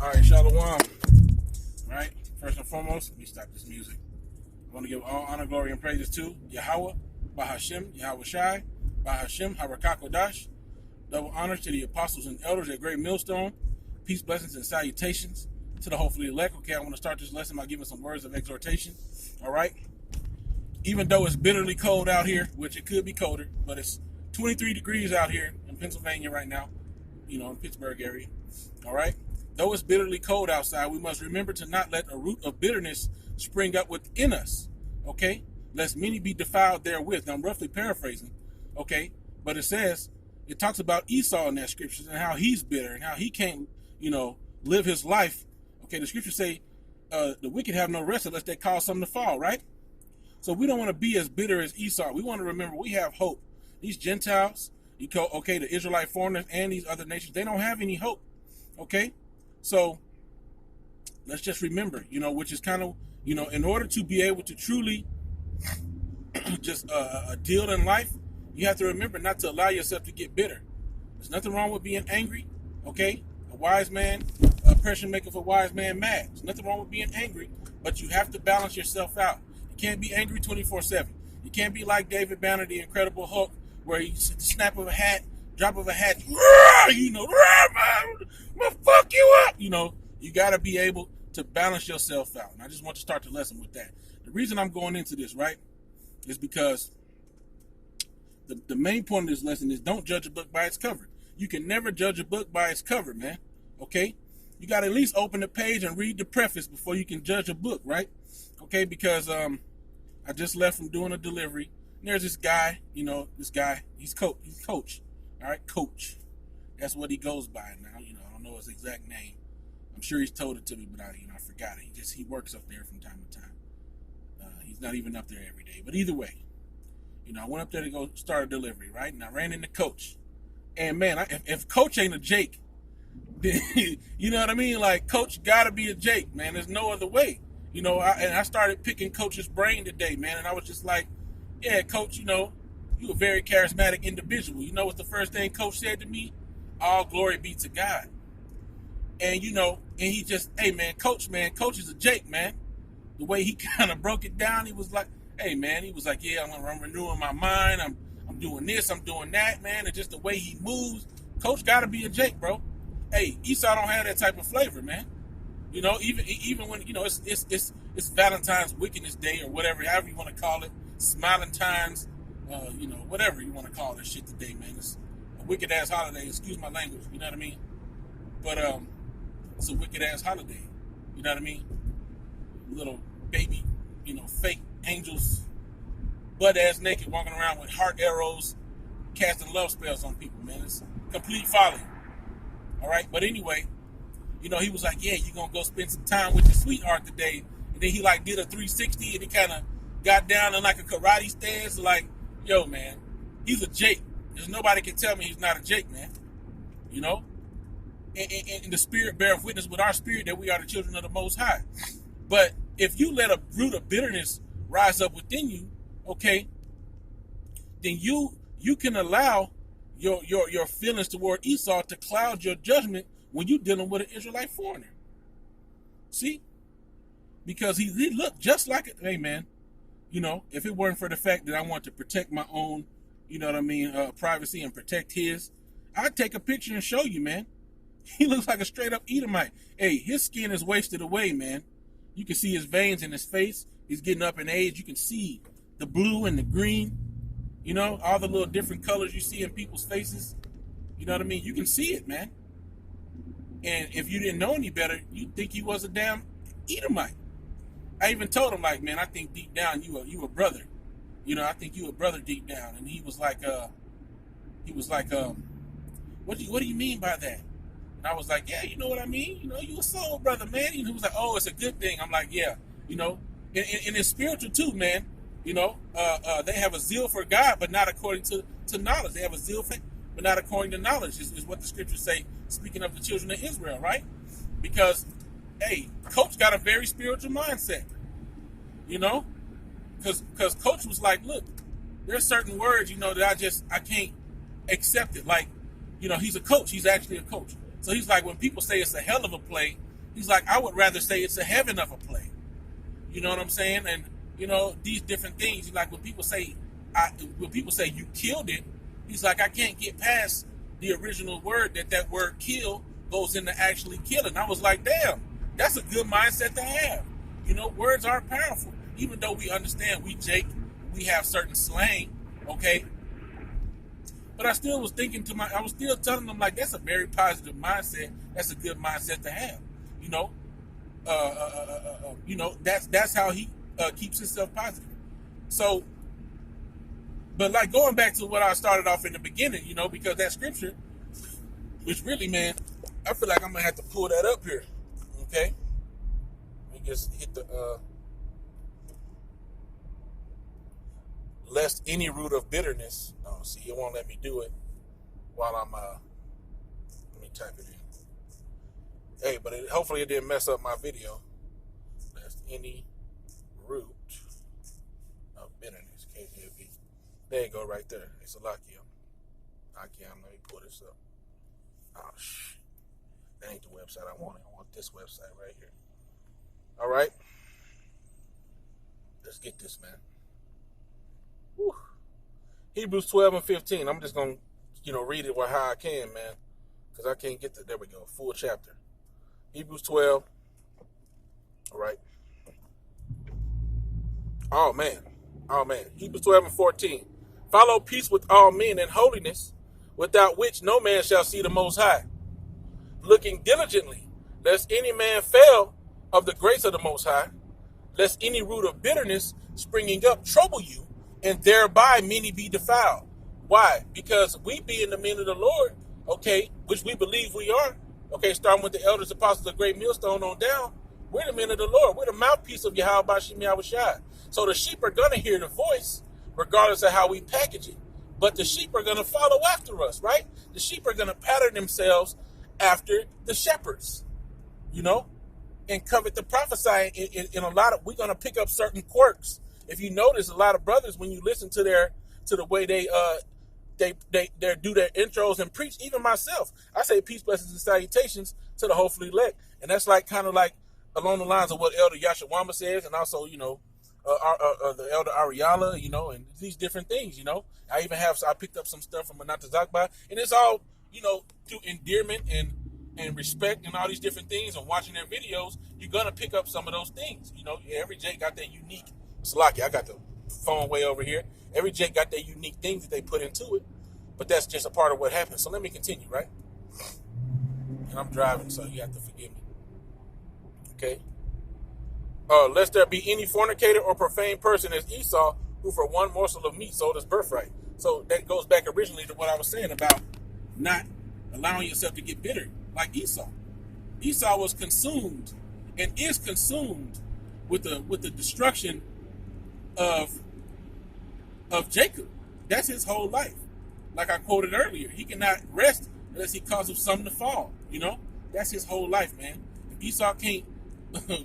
All right, Shalom. All right, first and foremost, let me stop this music. I want to give all honor, glory, and praises to Yahweh, Bahashem, Yahweh Shai, Bahashem, Harakakodash. Double honors to the apostles and elders at Great Millstone. Peace, blessings, and salutations to the hopefully elect. Okay, I want to start this lesson by giving some words of exhortation. All right. Even though it's bitterly cold out here, which it could be colder, but it's 23 degrees out here in Pennsylvania right now, in the Pittsburgh area. All right. Though it's bitterly cold outside, we must remember to not let a root of bitterness spring up within us, okay? Lest many be defiled therewith. Now, I'm roughly paraphrasing, okay? But it talks about Esau in that scripture and how he's bitter and how he can't, live his life. Okay, the scriptures say the wicked have no rest unless they cause something to fall, right? So we don't want to be as bitter as Esau. We want to remember we have hope. These Gentiles, the Israelite foreigners and these other nations, they don't have any hope, okay? So let's just remember, which is kind of, in order to be able to truly just deal in life, you have to remember not to allow yourself to get bitter. There's nothing wrong with being angry, okay? A wise man, a person maketh a wise man mad. There's nothing wrong with being angry, but you have to balance yourself out. You can't be angry 24/7. You can't be like David Banner, the Incredible Hulk, where you snap of a hat, drop of a hat, I'm gonna fuck you up. You got to be able to balance yourself out. And I just want to start the lesson with that. The reason I'm going into this, right, is because the main point of this lesson is don't judge a book by its cover. You can never judge a book by its cover, man. Okay? You got to at least open the page and read the preface before you can judge a book, right? Okay, because I just left from doing a delivery. And there's this guy, he's coach. All right, coach. That's what he goes by now. I don't know his exact name. I'm sure he's told it to me, but I forgot it. He works up there from time to time. He's not even up there every day. But either way, I went up there to go start a delivery, right? And I ran into Coach. And man, if Coach ain't a Jake, then, you know what I mean? Like, Coach got to be a Jake, man. There's no other way. And I started picking Coach's brain today, man. And I was just like, yeah, Coach, you a very charismatic individual. You know what the first thing Coach said to me? All glory be to God. And, and he just, hey, man, Coach is a Jake, man. The way he kind of broke it down, he was like, hey, man, he was like, yeah, I'm renewing my mind. I'm doing this, I'm doing that, man. And just the way he moves, Coach got to be a Jake, bro. Hey, Esau don't have that type of flavor, man. Even when, it's Valentine's Wickedness Day or whatever, however you want to call it, Smiling Times, whatever you want to call this shit today, man. It's a wicked ass holiday. Excuse my language, you know what I mean? But it's a wicked ass holiday, you know what I mean? Little baby, fake angels, butt ass naked, walking around with heart arrows, casting love spells on people, man. It's complete folly. All right, but anyway, he was like, yeah, you gonna go spend some time with your sweetheart today, and then he did a 360, and he kind of got down in like a karate stance, like, yo, man, he's a Jake. There's nobody can tell me he's not a Jake, man. And the Spirit beareth witness with our spirit that we are the children of the Most High. But if you let a root of bitterness rise up within you, okay, then you can allow your feelings toward Esau to cloud your judgment when you're dealing with an Israelite foreigner. See? Because he looked just like it. Hey, man, if it weren't for the fact that I want to protect my own, privacy and protect his, I'd take a picture and show you, man. He looks like a straight up Edomite. Hey, his skin is wasted away, man. You can see his veins in his face. He's getting up in age. You can see the blue and the green, all the little different colors you see in people's faces. You know what I mean? You can see it, man. And if you didn't know any better, you'd think he was a damn Edomite. I even told him, like, man, I think deep down you a brother. I think you a brother deep down. And he was like, what do you mean by that? And I was like, yeah, you know what I mean? You a soul brother, man. And he was like, oh, it's a good thing. I'm like, yeah, and it's spiritual too, man. They have a zeal for God, but not according to knowledge. They have a zeal for, but not according to knowledge, is what the scriptures say, speaking of the children of Israel, right? Because, hey, Coach got a very spiritual mindset, because Coach was like, look, there's certain words, that I can't accept it. Like, he's a coach. He's actually a coach. So he's like, when people say it's a hell of a play, He's like, I would rather say it's a heaven of a plague. You know what I'm saying? And these different things. Like when people say you killed it, he's like, I can't get past the original word that word kill goes into actually killing. I was like, damn, that's a good mindset to have. Words are powerful. Even though we understand we have certain slang, okay? But I still was thinking I was still telling them, like, that's a very positive mindset. That's a good mindset to have. That's how he keeps himself positive. So, but like going back to what I started off in the beginning, because that scripture, which really, man, I feel like I'm gonna have to pull that up here. Okay, let me just hit the lest any root of bitterness. Oh, see, it won't let me do it while I'm let me type it in. Hey, but hopefully it didn't mess up my video. Lest any root of bitterness. KJV. There you go, right there. It's a Lakia. Let me pull this up. Oh, shit. That ain't the website I want. I want this website right here. All right. Let's get this, man. Whew. Hebrews 12 and 15. I'm just going to, read it how I can, man. Because I can't get there we go. Full chapter. Hebrews 12. All right. Oh, man. Hebrews 12 and 14. Follow peace with all men and holiness, without which no man shall see the Most High. Looking diligently, lest any man fail of the grace of the Most High, lest any root of bitterness springing up trouble you, and thereby many be defiled. Why? Because we being the men of the Lord, okay, which we believe we are, okay, starting with the elders, apostles, of Great Millstone on down, we're the men of the Lord. We're the mouthpiece of Yahweh Bashim Yahushai. So the sheep are going to hear the voice, regardless of how we package it. But the sheep are going to follow after us, right? The sheep are going to pattern themselves after the shepherds, and covet the prophesying in a lot of, we're going to pick up certain quirks. If you notice, a lot of brothers, when you listen to the way they do their intros and preach, even myself, I say peace, blessings, and salutations to the hopefully elect. And that's kind of like along the lines of what Elder Yashawama says, and also, the Elder Ariala, and these different things, I picked up some stuff from Manata Zakba, and it's all, through endearment and respect and all these different things, and watching their videos, you're going to pick up some of those things. Every Jake got their unique, Salaki, I got the phone way over here. Every Jake got their unique things that they put into it, but that's just a part of what happens. So let me continue, right? And I'm driving, so you have to forgive me. Okay? Lest there be any fornicator or profane person as Esau, who for one morsel of meat sold his birthright. So that goes back originally to what I was saying about not allowing yourself to get bitter like Esau. Esau was consumed and is consumed with the destruction of Jacob. That's his whole life. Like I quoted earlier, he cannot rest unless he causes something to fall. That's his whole life, man. If Esau can't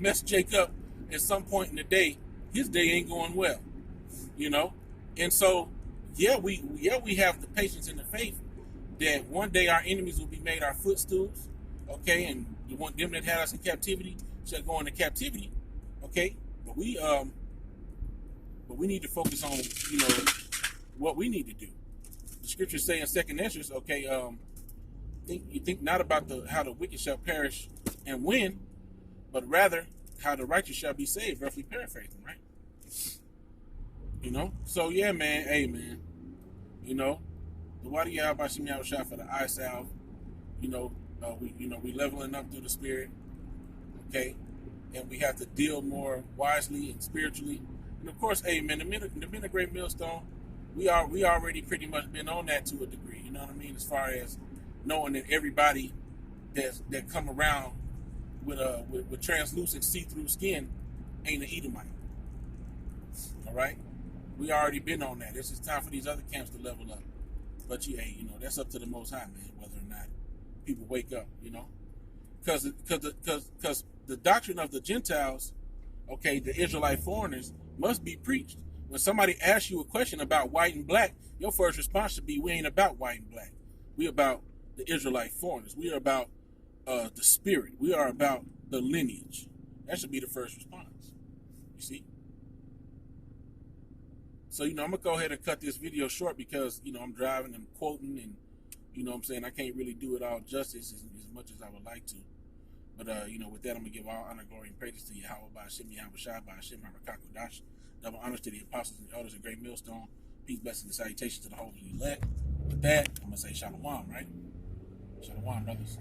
mess Jacob at some point in the day, his day ain't going well. And so we have the patience and the faith that one day our enemies will be made our footstools, okay, and you want them that had us in captivity shall go into captivity, okay, but we need to focus on what we need to do. The scriptures say in 2nd Esdras, okay, think not about how the wicked shall perish and win, but rather how the righteous shall be saved, roughly paraphrasing, right? So yeah, man, hey man, the Wadi Yahweh Bashim Yahushua for the eye salve, we leveling up through the spirit, okay, and we have to deal more wisely and spiritually, and of course, hey man, the men of Great Millstone, we already pretty much been on that to a degree, you know what I mean, as far as knowing that everybody that come around with translucent see-through skin ain't an Edomite. All right, we already been on that. It's just time for these other camps to level up. But that's up to the Most High, man, whether or not people wake up. Because the doctrine of the Gentiles, okay, the Israelite foreigners, must be preached. When somebody asks you a question about white and black, your first response should be, we ain't about white and black. We about the Israelite foreigners. We are about the spirit. We are about the lineage. That should be the first response. You see? So, I'm going to go ahead and cut this video short because, I'm driving and quoting and, what I'm saying, I can't really do it all justice as much as I would like to. But, with that, I'm going to give all honor, glory, and praises to Yahweh, Ba'ashem, Yahweh Shai, Ba'ashem, Harakakodash. Double honors to the apostles and the elders of Great Millstone. Peace, blessings, and salutations to the holy elect. With that, I'm going to say Shalom, right? Shalom, brothers.